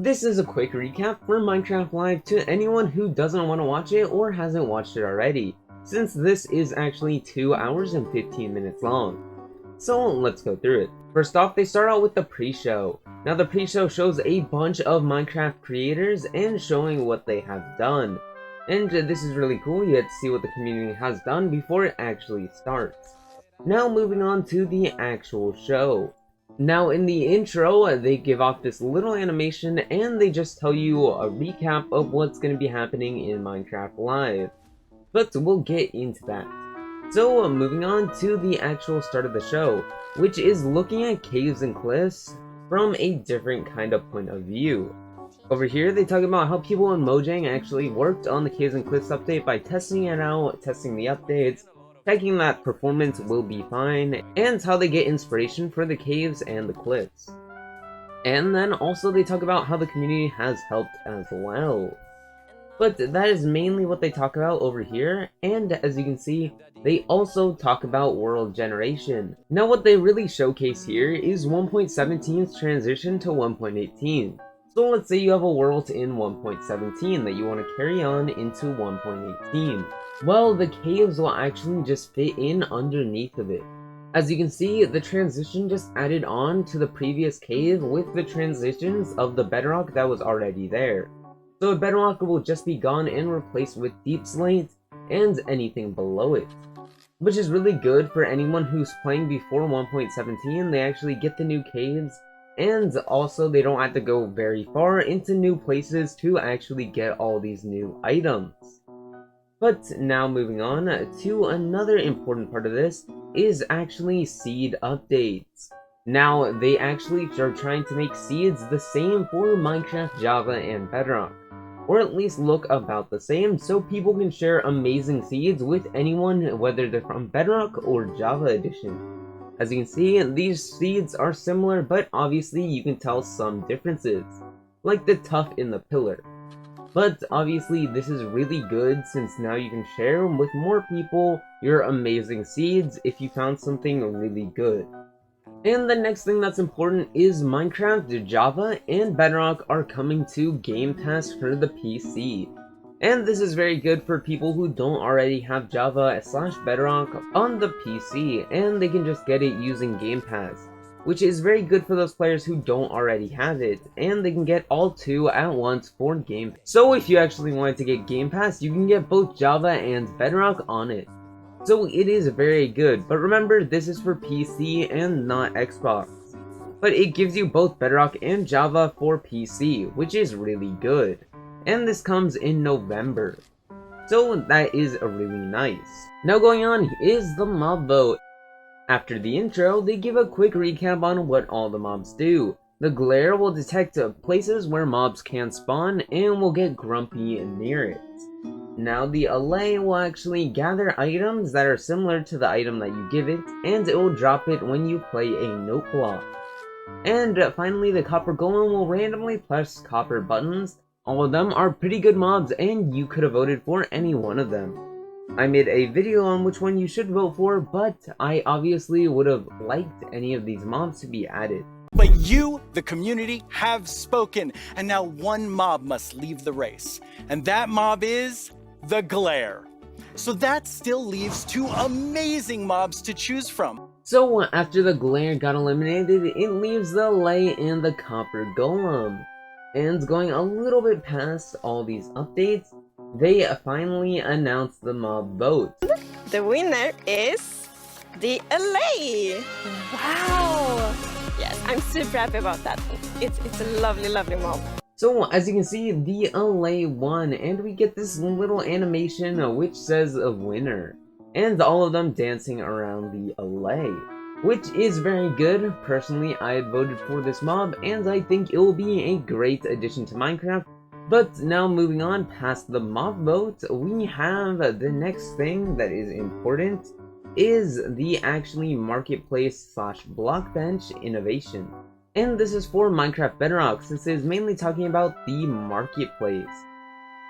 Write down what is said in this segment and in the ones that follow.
This is a quick recap for Minecraft Live to anyone who doesn't want to watch it or hasn't watched it already, since this is actually 2 hours and 15 minutes long. So let's go through it. First off, they start out with the pre-show. Now the pre-show shows a bunch of Minecraft creators and showing what they have done. And this is really cool. You get to see what the community has done before it actually starts. Now moving on to the actual show. Now in the intro, they give off this little animation and they just tell you a recap of what's going to be happening in Minecraft Live. But we'll get into that. So moving on to the actual start of the show, which is looking at caves and cliffs from a different kind of point of view. Over here they talk about how people in Mojang actually worked on the caves and cliffs update by testing it out, testing the updates, checking that performance will be fine, and how they get inspiration for the caves and the cliffs. And then also they talk about how the community has helped as well. But that is mainly what they talk about over here, and as you can see, they also talk about world generation. Now what they really showcase here is 1.17's transition to 1.18. So let's say you have a world in 1.17 that you want to carry on into 1.18. Well, the caves will actually just fit in underneath of it. As you can see, the transition just added on to the previous cave with the transitions of the bedrock that was already there. So Bedrock will just be gone and replaced with Deep Slate and anything below it. Which is really good for anyone who's playing before 1.17, they actually get the new caves, and also they don't have to go very far into new places to actually get all these new items. But now moving on to another important part of this is actually seed updates. Now they actually are trying to make seeds the same for Minecraft, Java, and Bedrock. Or at least look about the same, so people can share amazing seeds with anyone, whether they're from Bedrock or Java Edition. As you can see, these seeds are similar, but obviously you can tell some differences, like the tuft in the pillar. But obviously this is really good since now you can share with more people your amazing seeds if you found something really good. And the next thing that's important is Minecraft, Java, and Bedrock are coming to Game Pass for the PC. And this is very good for people who don't already have Java/Bedrock on the PC, and they can just get it using Game Pass, which is very good for those players who don't already have it, and they can get all two at once for Game Pass. So if you actually wanted to get Game Pass, you can get both Java and Bedrock on it. So it is very good, but remember this is for PC and not Xbox. But it gives you both Bedrock and Java for PC, which is really good. And this comes in November. So that is really nice. Now going on is the mob vote. After the intro, they give a quick recap on what all the mobs do. The glare will detect places where mobs can spawn and will get grumpy near it. Now the allay will actually gather items that are similar to the item that you give it, and it will drop it when you play a note block. And finally the copper golem will randomly press copper buttons. All of them are pretty good mobs and you could have voted for any one of them. I made a video on which one you should vote for, but I obviously would have liked any of these mobs to be added. But you, the community, have spoken, and now one mob must leave the race. And that mob is the glare. So that still leaves two amazing mobs to choose from. So after the glare got eliminated, it leaves the allay and the copper golem. And going a little bit past all these updates, they finally announced the mob vote. The winner is the LA. Wow. Yes, I'm super happy about that. It's a lovely, lovely mob. So as you can see, the LA won, and we get this little animation which says a winner. And all of them dancing around the LA, which is very good. Personally, I had voted for this mob, and I think it will be a great addition to Minecraft. But now moving on past the mob vote, we have the next thing that is important is the actually marketplace/blockbench innovation. And this is for Minecraft Bedrock since it is mainly talking about the marketplace.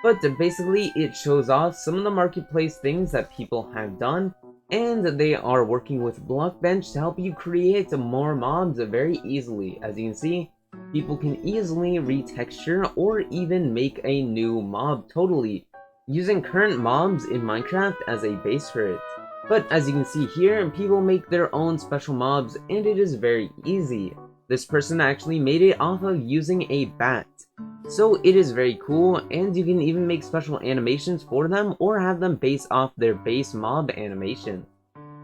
But basically it shows off some of the marketplace things that people have done, and they are working with Blockbench to help you create more mobs very easily. As you can see, People can easily retexture or even make a new mob totally, using current mobs in Minecraft as a base for it. But as you can see here, people make their own special mobs and it is very easy. This person actually made it off of using a bat. So it is very cool, and you can even make special animations for them or have them base off their base mob animation.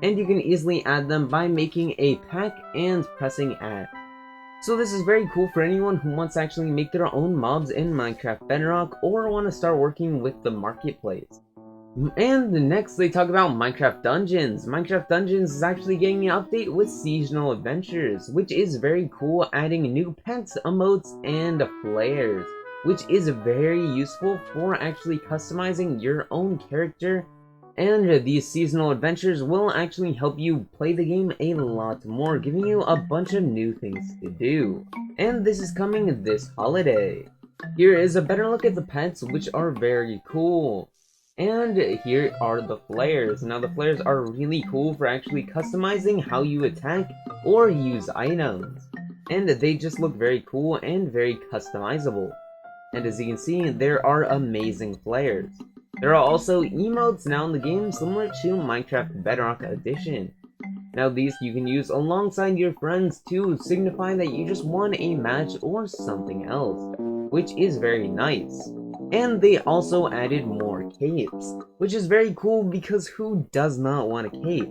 And you can easily add them by making a pack and pressing add. So this is very cool for anyone who wants to actually make their own mobs in Minecraft Bedrock or want to start working with the marketplace. And next they talk about Minecraft Dungeons. Minecraft Dungeons is actually getting an update with seasonal adventures, which is very cool, adding new pets, emotes, and flares, which is very useful for actually customizing your own character. And these seasonal adventures will actually help you play the game a lot more, giving you a bunch of new things to do. And this is coming this holiday. Here is a better look at the pets, which are very cool. And here are the flares. Now the flares are really cool for actually customizing how you attack or use items. And they just look very cool and very customizable. And as you can see, there are amazing flares. There are also emotes now in the game, similar to Minecraft Bedrock Edition. Now these you can use alongside your friends to signify that you just won a match or something else, which is very nice. And they also added more capes, which is very cool because who does not want a cape?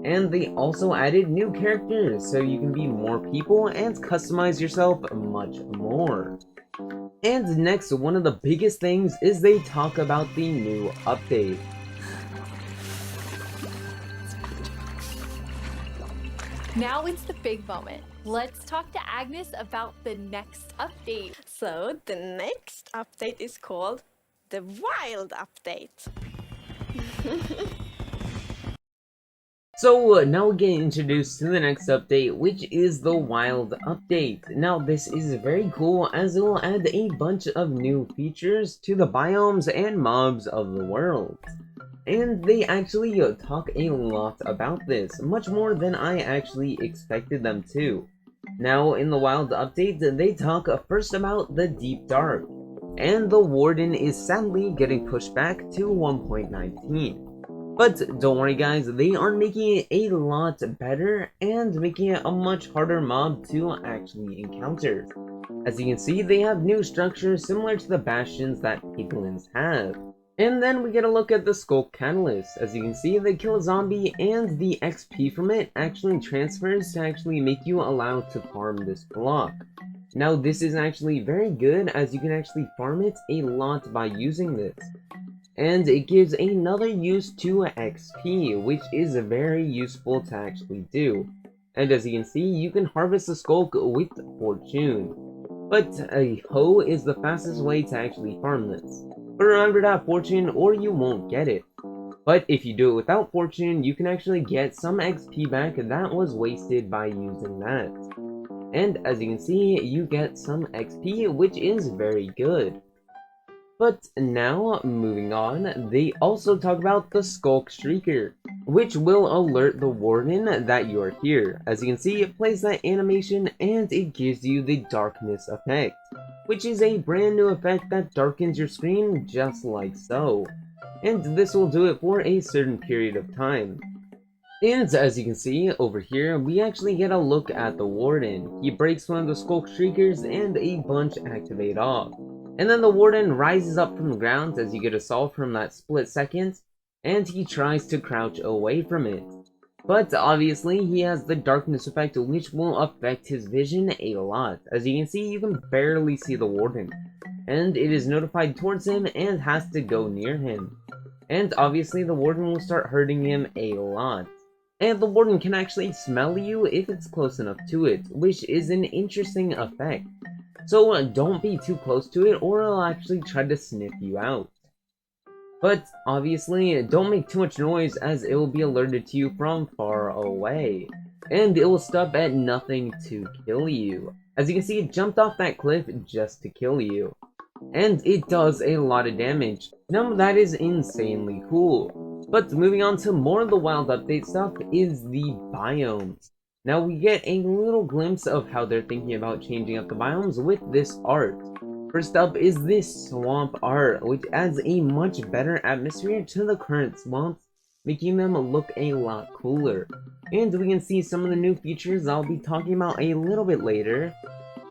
And they also added new characters, so you can be more people and customize yourself much more. And next, one of the biggest things is they talk about the new update. Now it's the big moment. Let's talk to Agnes about the next update. So the next update is called the Wild Update. So now we get introduced to the next update, which is the Wild Update. Now this is very cool as it will add a bunch of new features to the biomes and mobs of the world. And they actually talk a lot about this, much more than I actually expected them to. Now in the Wild Update, they talk first about the Deep Dark, and the Warden is sadly getting pushed back to 1.19. But don't worry guys, they are making it a lot better and making it a much harder mob to actually encounter. As you can see, they have new structures similar to the bastions that piglins have. And then we get a look at the Skulk Catalyst. As you can see, they kill a zombie and the XP from it actually transfers to actually make you allowed to farm this block. Now this is actually very good as you can actually farm it a lot by using this. And it gives another use to XP, which is very useful to actually do. And as you can see, you can harvest the Skulk with Fortune. But a hoe is the fastest way to actually farm this. But remember to have Fortune or you won't get it. But if you do it without Fortune, you can actually get some XP back that was wasted by using that. And as you can see, you get some XP, which is very good. But now, moving on, they also talk about the Skulk Streaker, which will alert the Warden that you are here. As you can see, it plays that animation and it gives you the darkness effect, which is a brand new effect that darkens your screen just like so. And this will do it for a certain period of time. And as you can see over here, we actually get a look at the Warden. He breaks one of the Skulk Streakers and a bunch activate off. And then the Warden rises up from the ground as you get a assault from that split second, and he tries to crouch away from it. But obviously he has the darkness effect, which will affect his vision a lot. As you can see, you can barely see the Warden, and it is notified towards him and has to go near him. And obviously the Warden will start hurting him a lot. And the Warden can actually smell you if it's close enough to it, which is an interesting effect. So don't be too close to it or it'll actually try to sniff you out. But obviously don't make too much noise as it will be alerted to you from far away. And it will stop at nothing to kill you. As you can see, it jumped off that cliff just to kill you. And it does a lot of damage. Now that is insanely cool. But moving on to more of the Wild Update stuff is the biomes. Now we get a little glimpse of how they're thinking about changing up the biomes with this art. First up is this swamp art, which adds a much better atmosphere to the current swamps, making them look a lot cooler. And we can see some of the new features I'll be talking about a little bit later.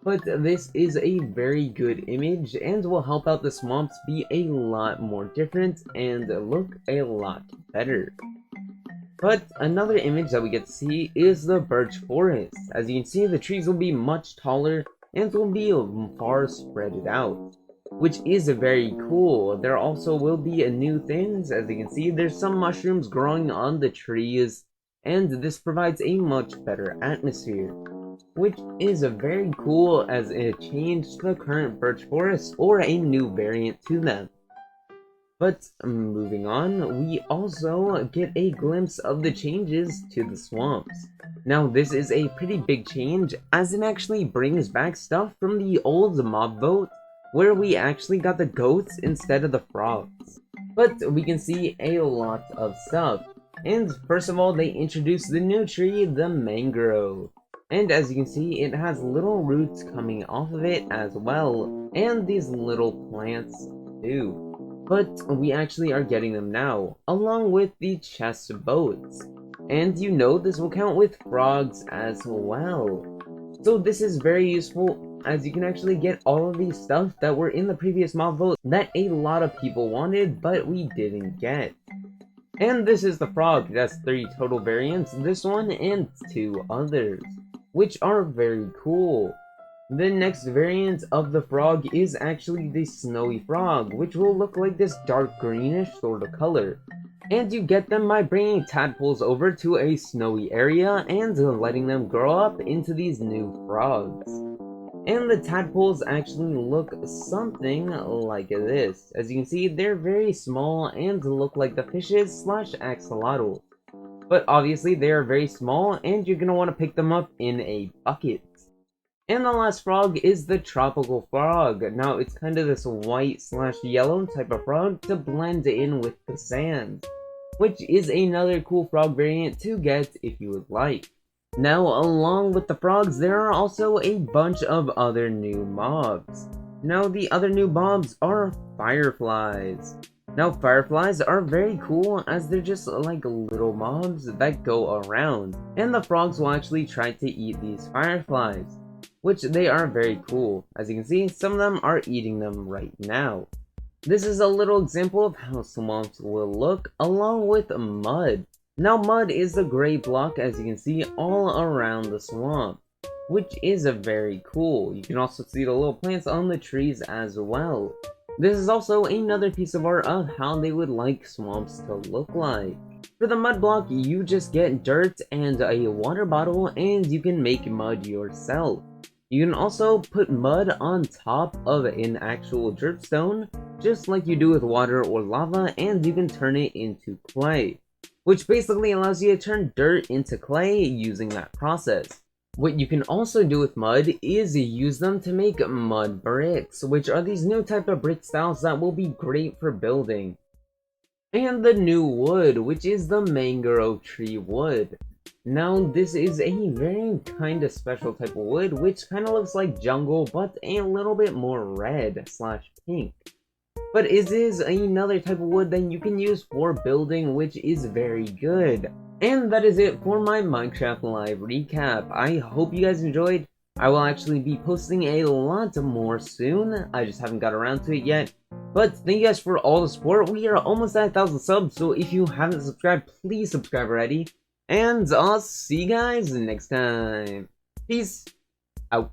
But this is a very good image and will help out the swamps be a lot more different and look a lot better. But another image that we get to see is the birch forest. As you can see, the trees will be much taller and will be far spread out, which is very cool. There also will be new things. As you can see, there's some mushrooms growing on the trees, and this provides a much better atmosphere, which is very cool as it changed the current birch forest or a new variant to them. But moving on, we also get a glimpse of the changes to the swamps. Now this is a pretty big change as it actually brings back stuff from the old mob vote where we actually got the goats instead of the frogs. But we can see a lot of stuff. And first of all, they introduced the new tree, the Mangrove. And as you can see, it has little roots coming off of it as well, and these little plants too. But we actually are getting them now, along with the chest boats. And you know this will count with frogs as well. So this is very useful as you can actually get all of these stuff that were in the previous mob vote that a lot of people wanted but we didn't get. And this is the frog. That's 3 total variants, this one and 2 others, which are very cool. The next variant of the frog is actually the snowy frog, which will look like this dark greenish sort of color. And you get them by bringing tadpoles over to a snowy area and letting them grow up into these new frogs. And the tadpoles actually look something like this. As you can see, they're very small and look like the fishes / axolotls. But obviously they are very small and you're going to want to pick them up in a bucket. And the last frog is the tropical frog. Now it's kind of this white / yellow type of frog to blend in with the sand, which is another cool frog variant to get if you would like. Now along with the frogs, there are also a bunch of other new mobs. Now the other new mobs are fireflies. Now fireflies are very cool as they're just like little mobs that go around, and the frogs will actually try to eat these fireflies, which they are very cool. As you can see, some of them are eating them right now. This is a little example of how swamps will look along with mud. Now mud is the gray block, as you can see, all around the swamp, which is very cool. You can also see the little plants on the trees as well. This is also another piece of art of how they would like swamps to look like. For the mud block, you just get dirt and a water bottle and you can make mud yourself. You can also put mud on top of an actual dripstone, just like you do with water or lava, and you can turn it into clay, which basically allows you to turn dirt into clay using that process. What you can also do with mud is use them to make mud bricks, which are these new type of brick styles that will be great for building. And the new wood, which is the mangrove tree wood. Now this is a very kind of special type of wood, which kind of looks like jungle, but a little bit more red / pink. But it is another type of wood that you can use for building, which is very good. And that is it for my Minecraft Live recap. I hope you guys enjoyed. I will actually be posting a lot more soon. I just haven't got around to it yet. But thank you guys for all the support. We are almost at 1,000 subs, so if you haven't subscribed, please subscribe already. And I'll see you guys next time. Peace out.